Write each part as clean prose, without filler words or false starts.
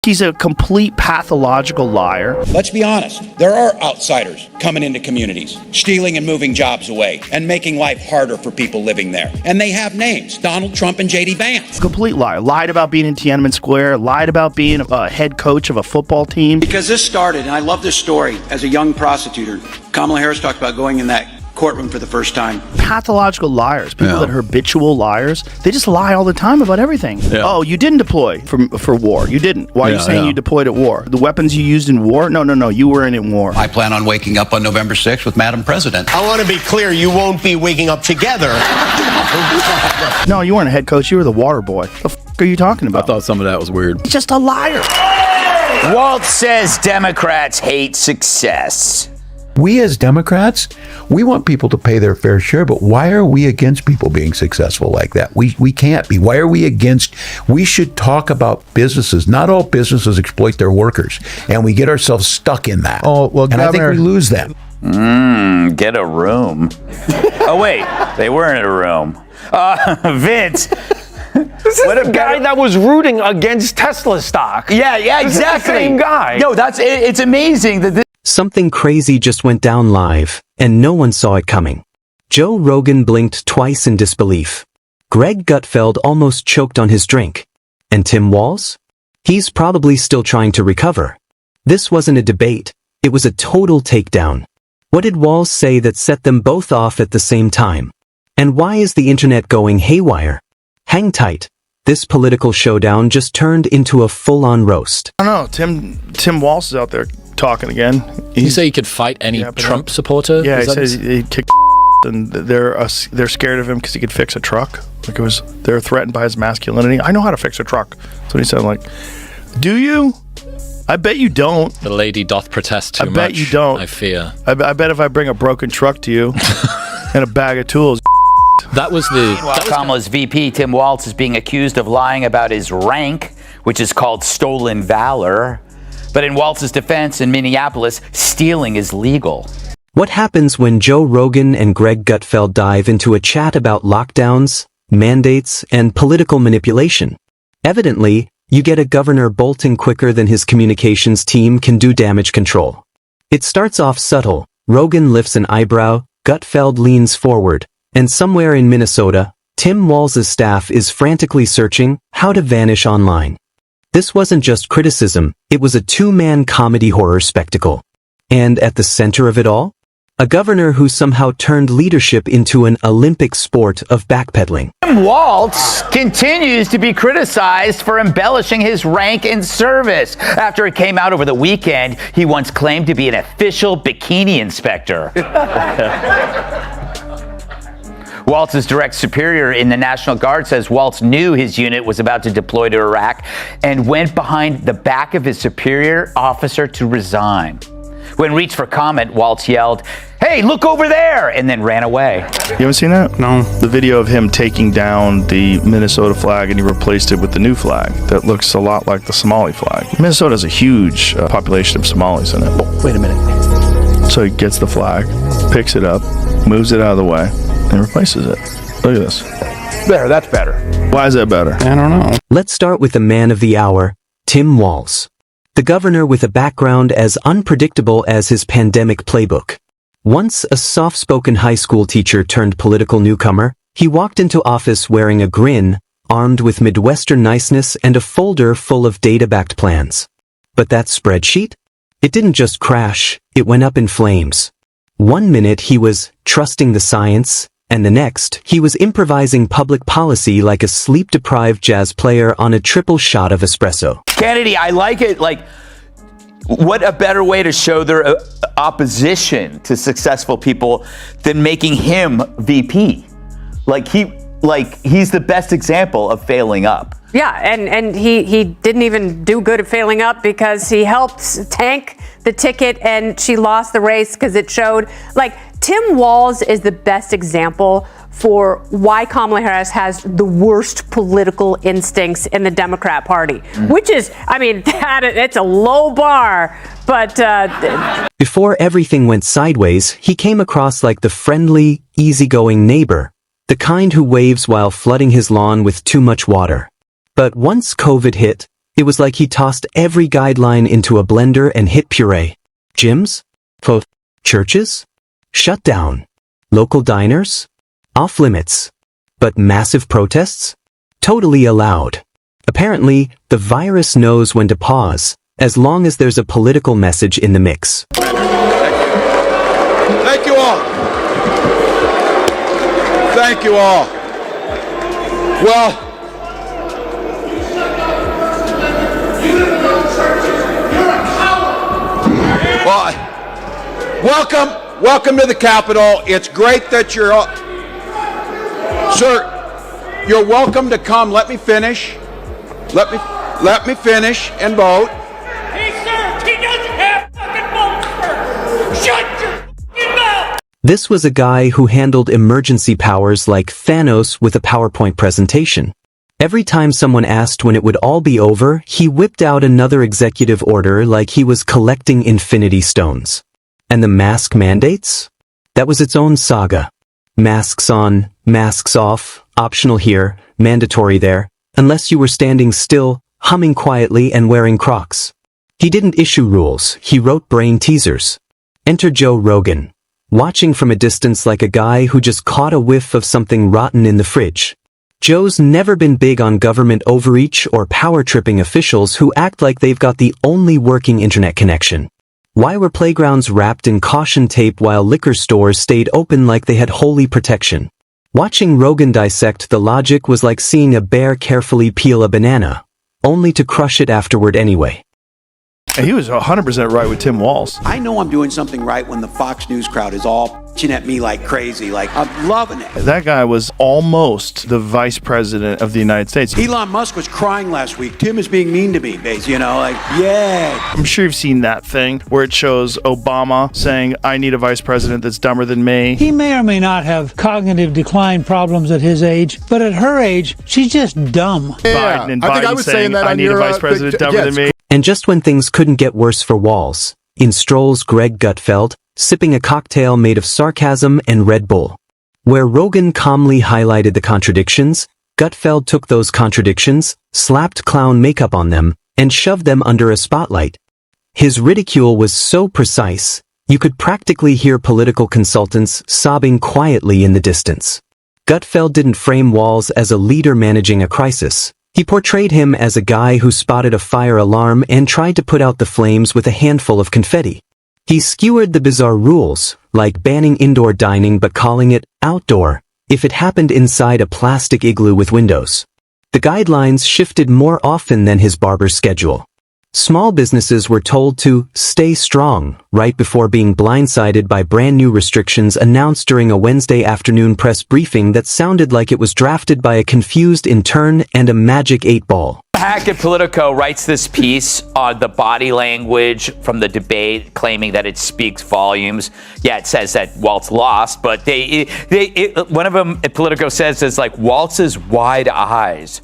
He's a complete pathological liar. Let's be honest. There are outsiders coming into communities, stealing and moving jobs away, and making life harder for people living there. And they have names: Donald Trump and J.D. Vance. Complete liar. Lied about being in Tiananmen Square. Lied about being a head coach of a football team. Because this started, and I love this story, as a young prosecutor. Kamala Harris talked about going in that courtroom for the first time. Pathological liars. People that are habitual liars. They just lie all the time about everything. Yeah. Oh, you didn't deploy for war. You didn't. Why are you saying you deployed at war? The weapons you used in war? No. You were in war. I plan on waking up on November 6th with Madam President. I want to be clear. You won't be waking up together. No, you weren't a head coach. You were the water boy. The f*** are you talking about? I thought some of that was weird. He's just a liar. Walz says Democrats hate success. We as Democrats, we want people to pay their fair share, but why are we against people being successful like that? We can't be. Why are we against? We should talk about businesses. Not all businesses exploit their workers, and we get ourselves stuck in that. Oh, well, and Governor, I think we lose them. Get a room. Oh, wait, they weren't in a room. Vince. This is the guy that was rooting against Tesla stock. Yeah, exactly. This is the same guy. No, it's amazing that this. Something crazy just went down live, and no one saw it coming. Joe Rogan blinked twice in disbelief. Greg Gutfeld almost choked on his drink. And Tim Walz? He's probably still trying to recover. This wasn't a debate. It was a total takedown. What did Walz say that set them both off at the same time? And why is the internet going haywire? Hang tight. This political showdown just turned into a full-on roast. I don't know. Tim Walz is out there talking again. You say he could fight any Trump supporter? Yeah, he says he kicked and they're scared of him because he could fix a truck. Like they're threatened by his masculinity. I know how to fix a truck. That's what he said. I'm like, do you? I bet you don't. The lady doth protest too much. I bet you don't. I fear. I bet if I bring a broken truck to you and a bag of tools. Meanwhile, Kamala's VP, Tim Walz, is being accused of lying about his rank, which is called stolen valor. But in Walz's defense in Minneapolis, stealing is legal. What happens when Joe Rogan and Greg Gutfeld dive into a chat about lockdowns, mandates, and political manipulation? Evidently, you get a governor bolting quicker than his communications team can do damage control. It starts off subtle. Rogan lifts an eyebrow, Gutfeld leans forward, and somewhere in Minnesota, Tim Walz's staff is frantically searching how to vanish online. This wasn't just criticism, it was a two-man comedy horror spectacle. And at the center of it all? A governor who somehow turned leadership into an Olympic sport of backpedaling. Tim Walz continues to be criticized for embellishing his rank in service. After it came out over the weekend, he once claimed to be an official bikini inspector. Walz's direct superior in the National Guard says Walz knew his unit was about to deploy to Iraq and went behind the back of his superior officer to resign. When reached for comment, Walz yelled, "Hey, look over there!" and then ran away. You haven't seen that? No. The video of him taking down the Minnesota flag and he replaced it with the new flag that looks a lot like the Somali flag. Minnesota has a huge population of Somalis in it. Oh, wait a minute. So he gets the flag, picks it up, moves it out of the way, and replaces it. Look at this. There, that's better. Why is that better? I don't know. Let's start with the man of the hour, Tim Walz. The governor with a background as unpredictable as his pandemic playbook. Once a soft-spoken high school teacher turned political newcomer, he walked into office wearing a grin, armed with Midwestern niceness and a folder full of data-backed plans. But that spreadsheet? It didn't just crash, it went up in flames. One minute he was trusting the science, and the next, he was improvising public policy like a sleep-deprived jazz player on a triple shot of espresso. Kennedy, I like it. Like, what a better way to show their opposition to successful people than making him VP. He's the best example of failing up. Yeah, and he didn't even do good at failing up because he helped tank the ticket and she lost the race because it showed, like, Tim Walz is the best example for why Kamala Harris has the worst political instincts in the Democrat Party, which is, I mean, it's a low bar, but... Before everything went sideways, he came across like the friendly, easygoing neighbor, the kind who waves while flooding his lawn with too much water. But once COVID hit, It was like he tossed every guideline into a blender and hit puree. Gyms? Churches? Shut down. Local diners? Off limits. But massive protests? Totally allowed. Apparently, the virus knows when to pause, as long as there's a political message in the mix. Thank you all. Thank you all. Well, welcome to the Capitol. It's great that you're all. Sir, you're welcome to come. Let me finish. Let me finish and vote. Hey, sir, he doesn't have fucking votes, sir. Shut your fucking mouth. This was a guy who handled emergency powers like Thanos with a PowerPoint presentation. Every time someone asked when it would all be over, he whipped out another executive order like he was collecting infinity stones. And the mask mandates? That was its own saga. Masks on, masks off, optional here, mandatory there, unless you were standing still, humming quietly and wearing Crocs. He didn't issue rules, he wrote brain teasers. Enter Joe Rogan, watching from a distance like a guy who just caught a whiff of something rotten in the fridge. Joe's never been big on government overreach or power-tripping officials who act like they've got the only working internet connection. Why were playgrounds wrapped in caution tape while liquor stores stayed open like they had holy protection? Watching Rogan dissect the logic was like seeing a bear carefully peel a banana, only to crush it afterward anyway. And he was 100% right with Tim Walz. I know I'm doing something right when the Fox News crowd is all pitching at me like crazy. Like, I'm loving it. That guy was almost the vice president of the United States. Elon Musk was crying last week. Tim is being mean to me, basically, yeah. I'm sure you've seen that thing where it shows Obama saying, I need a vice president that's dumber than me. He may or may not have cognitive decline problems at his age, but at her age, she's just dumb. Yeah, Biden and I think I was saying that I need a vice president dumber than me. And just when things couldn't get worse for Walz, in strolls Greg Gutfeld, sipping a cocktail made of sarcasm and Red Bull. Where Rogan calmly highlighted the contradictions, Gutfeld took those contradictions, slapped clown makeup on them, and shoved them under a spotlight. His ridicule was so precise, you could practically hear political consultants sobbing quietly in the distance. Gutfeld didn't frame Walz as a leader managing a crisis. He portrayed him as a guy who spotted a fire alarm and tried to put out the flames with a handful of confetti. He skewered the bizarre rules, like banning indoor dining but calling it outdoor, if it happened inside a plastic igloo with windows. The guidelines shifted more often than his barber's schedule. Small businesses were told to stay strong right before being blindsided by brand new restrictions announced during a Wednesday afternoon press briefing that sounded like it was drafted by a confused intern and a magic 8-ball. Hack at Politico writes this piece on the body language from the debate, claiming that it speaks volumes. Yeah, it says that Walz lost, but one of them at Politico says it's like Walz's wide eyes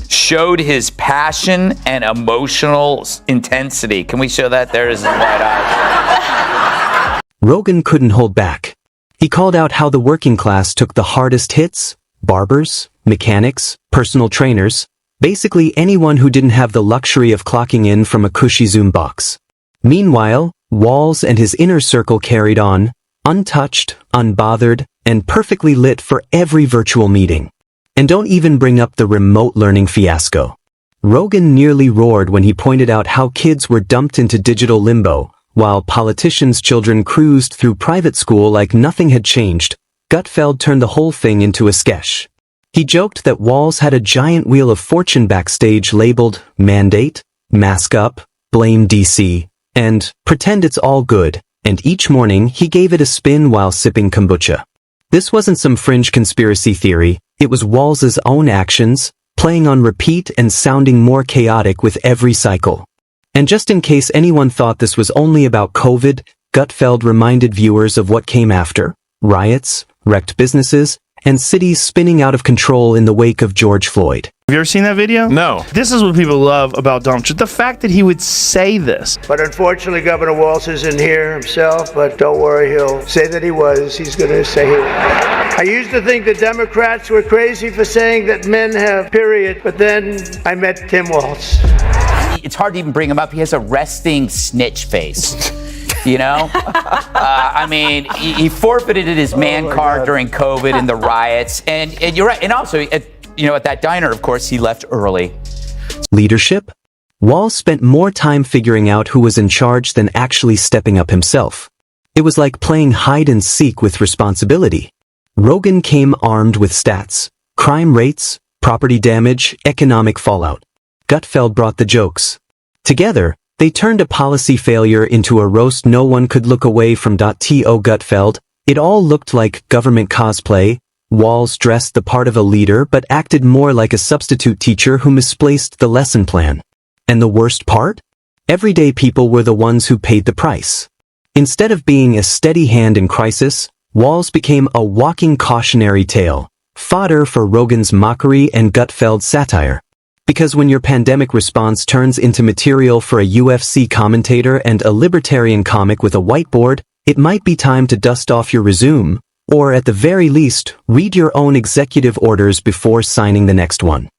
showed his passion and emotional intensity. Can we show that? There is his wide eyes. Rogan couldn't hold back. He called out how the working class took the hardest hits, barbers, mechanics, personal trainers, basically anyone who didn't have the luxury of clocking in from a cushy Zoom box. Meanwhile, Walz and his inner circle carried on, untouched, unbothered, and perfectly lit for every virtual meeting. And don't even bring up the remote learning fiasco. Rogan nearly roared when he pointed out how kids were dumped into digital limbo, while politicians' children cruised through private school like nothing had changed. Gutfeld turned the whole thing into a sketch. He joked that Walz had a giant wheel of fortune backstage labeled Mandate, Mask Up, Blame DC, and Pretend It's All Good, and each morning he gave it a spin while sipping kombucha. This wasn't some fringe conspiracy theory, it was Walz's own actions, playing on repeat and sounding more chaotic with every cycle. And just in case anyone thought this was only about COVID, Gutfeld reminded viewers of what came after: riots, wrecked businesses, and cities spinning out of control in the wake of George Floyd. Have you ever seen that video? No. This is what people love about Donald Trump. The fact that he would say this. But unfortunately, Governor Walz isn't here himself, but don't worry, he'll say that he was. He's going to say he was. I used to think the Democrats were crazy for saying that men have period, but then I met Tim Walz. it's hard to even bring him up. He has a resting snitch face. You know, I mean, he forfeited his man card during COVID and the riots, and you're right. And also, at that diner, of course, he left early. Leadership? Walz spent more time figuring out who was in charge than actually stepping up himself. It was like playing hide and seek with responsibility. Rogan came armed with stats, crime rates, property damage, economic fallout. Gutfeld brought the jokes. Together, they turned a policy failure into a roast no one could look away from. To Gutfeld, it all looked like government cosplay. Walz dressed the part of a leader but acted more like a substitute teacher who misplaced the lesson plan. And the worst part? Everyday people were the ones who paid the price. Instead of being a steady hand in crisis, Walz became a walking cautionary tale, fodder for Rogan's mockery and Gutfeld's satire. Because when your pandemic response turns into material for a UFC commentator and a libertarian comic with a whiteboard, it might be time to dust off your resume, or at the very least, read your own executive orders before signing the next one.